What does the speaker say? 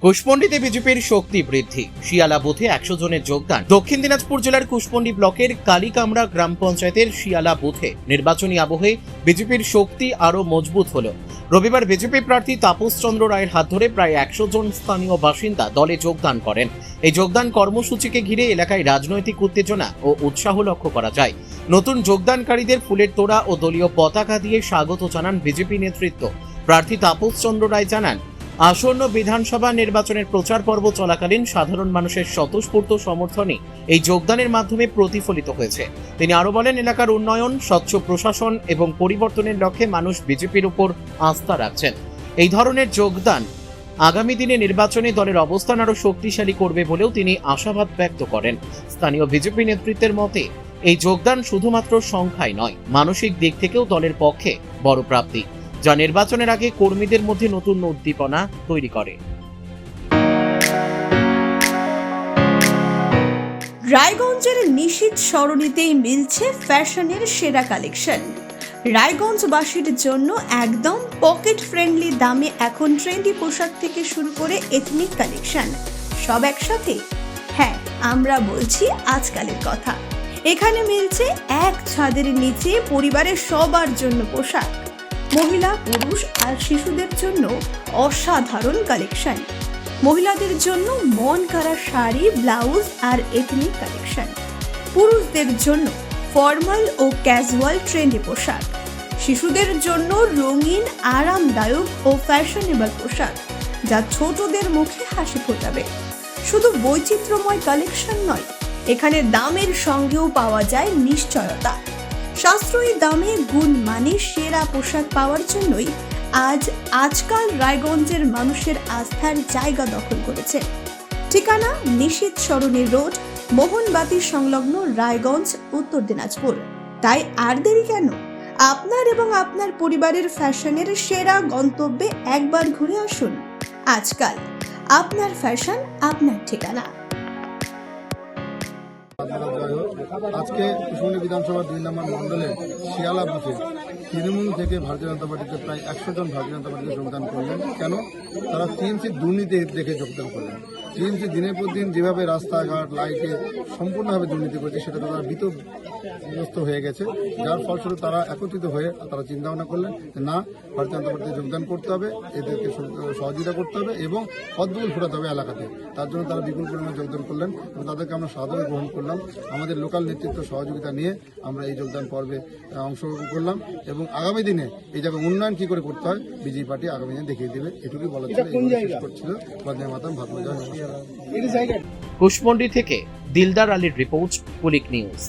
কুশমন্ডিতে বিজেপির শক্তি বৃদ্ধি, শিয়ালা বুথে 100 জনের যোগদান। দক্ষিণ দিনাজপুর জেলার কুশমন্ডি ব্লকের কালীকামড়া গ্রাম পঞ্চায়েতের শিয়ালা বুথে নির্বাচনী আবহে বিজেপির শক্তি আরও মজবুত হল। রবিবার বিজেপি প্রার্থী তাপস চন্দ্র রায়ের হাত ধরে প্রায় 100 জন স্থানীয় বাসিন্দা দলে যোগদান করেন। এই যোগদান কর্মসূচিকে ঘিরে এলাকায় রাজনৈতিক উত্তেজনা ও উৎসাহ লক্ষ্য করা যায়। নতুন যোগদানকারীদের ফুলের তোড়া ও দলীয় পতাকা দিয়ে স্বাগত জানান বিজেপি নেতৃত্ব। প্রার্থী তাপস চন্দ্র রায় জানান, আসন্ন বিধানসভা নির্বাচনের প্রচার পর্ব চলাকালীন সাধারণ মানুষের স্বতঃস্ফূর্ত সমর্থনে এই যোগদানের মাধ্যমে প্রতিফলিত হয়েছে। তিনি আরো বলেন, এলাকার উন্নয়ন, স্বচ্ছ প্রশাসন এবং পরিবর্তনের লক্ষ্যে মানুষ বিজেপির উপর আস্থা রাখছেন। এই ধরনের যোগদান আগামী দিনে নির্বাচনে দলের অবস্থান আরো শক্তিশালী করবে বলেও তিনি আশাবাদ ব্যক্ত করেন। স্থানীয় বিজেপি নেতৃত্বের মতে এই যোগদান শুধুমাত্র সংখ্যায় নয়, মানসিক দিক থেকেও দলের পক্ষে বড় প্রাপ্তি, যা নির্বাচনের আগে কর্মীদের মধ্যে নতুন উদ্দীপনা তৈরি করে। রায়গঞ্জের নিশীথ সরণিতেই মিলছে ফ্যাশনের সেরা কালেকশন। রায়গঞ্জবাসীর জন্য একদম পকেট ফ্রেন্ডলি দামে এখন ট্রেন্ডি পোশাক থেকে শুরু করে এথনিক কালেকশন সব একসাথে। হ্যাঁ, আমরা বলছি আজকালের কথা। এখানে মিলছে এক ছাদের নিচে পরিবারের সবার জন্য পোশাক, মহিলা, পুরুষ আর শিশুদের জন্য অসাধারণ কালেকশন। মহিলাদের জন্য মন কাড়া শাড়ি, ব্লাউজ আর এথনিক কালেকশন। পুরুষদের জন্য ফর্মাল ও ক্যাজুয়াল ট্রেন্ডি পোশাক। শিশুদের জন্য রঙিন, আরামদায়ক ও ফ্যাশনেবল পোশাক, যা ছোটদের মুখে হাসি ফোটাবে। শুধু বৈচিত্র্যময় কালেকশন নয়, এখানে দামের সঙ্গেও পাওয়া যায় নিশ্চয়তা। সাশ্রয়ী দামে গুণমানে সেরা পোশাক পাওয়ার জন্যই আজকাল রায়গঞ্জের মানুষের আস্থার জায়গা দখল করেছে। ঠিকানা নিশীথ সরণি রোড, মোহনবাতি সংলগ্ন, রায়গঞ্জ, উত্তর দিনাজপুর। তাই আর দেরি কেন? আপনার এবং আপনার পরিবারের ফ্যাশনের সেরা গন্তব্যে একবার ঘুরে আসুন। আজকাল আপনার ফ্যাশন, আপনার ঠিকানা। আজকে কুশমন্ডি বিধানসভা 2 নম্বর মণ্ডলের শিয়ালা বুথে তৃণমূল থেকে ভারতীয় জনতা পার্টিতে প্রায় 100 জন ভারতীয় জনতা পার্টিতে যোগদান করলেন। কেন? তারা টিএমসির দুর্নীতি দেখে যোগদান করলেন। টিএমসি দিনের পর দিন যেভাবে রাস্তাঘাট, লাইটে সম্পূর্ণভাবে দুর্নীতি করছে, সেটা তারা বিতগ্রস্ত হয়ে গেছে। যার ফলস্বরূপ তারা একত্রিত হয়ে তারা চিন্তা ভাবনা করলেন যে না, ভারতীয় জনতা পার্টিতে যোগদান করতে হবে, এদেরকে সহযোগিতা করতে হবে এবং পদগুলো ফোটাতে হবে এলাকাতে। তার জন্য তারা বিপুল পরিমাণে যোগদান করলেন এবং তাদেরকে আমরা সাদরে গ্রহণ করলাম। আমাদের লোকাল নেতৃত্ব সহযোগিতা নিয়ে আমরা এই যোগদান পর্বে অংশগ্রহণ করলাম এবং আগামী দিনে এই জায়গায় উন্নয়ন কি করে করতে হয় বিজেপি পার্টি আগামী দিনে দেখিয়ে দেবে, এটুকুই বলা ছিল। করছিল বন্দে মাতরম, ভারত। কুশমন্ডি থেকে দিলদার আলীর রিপোর্ট, পুলিক নিউজ।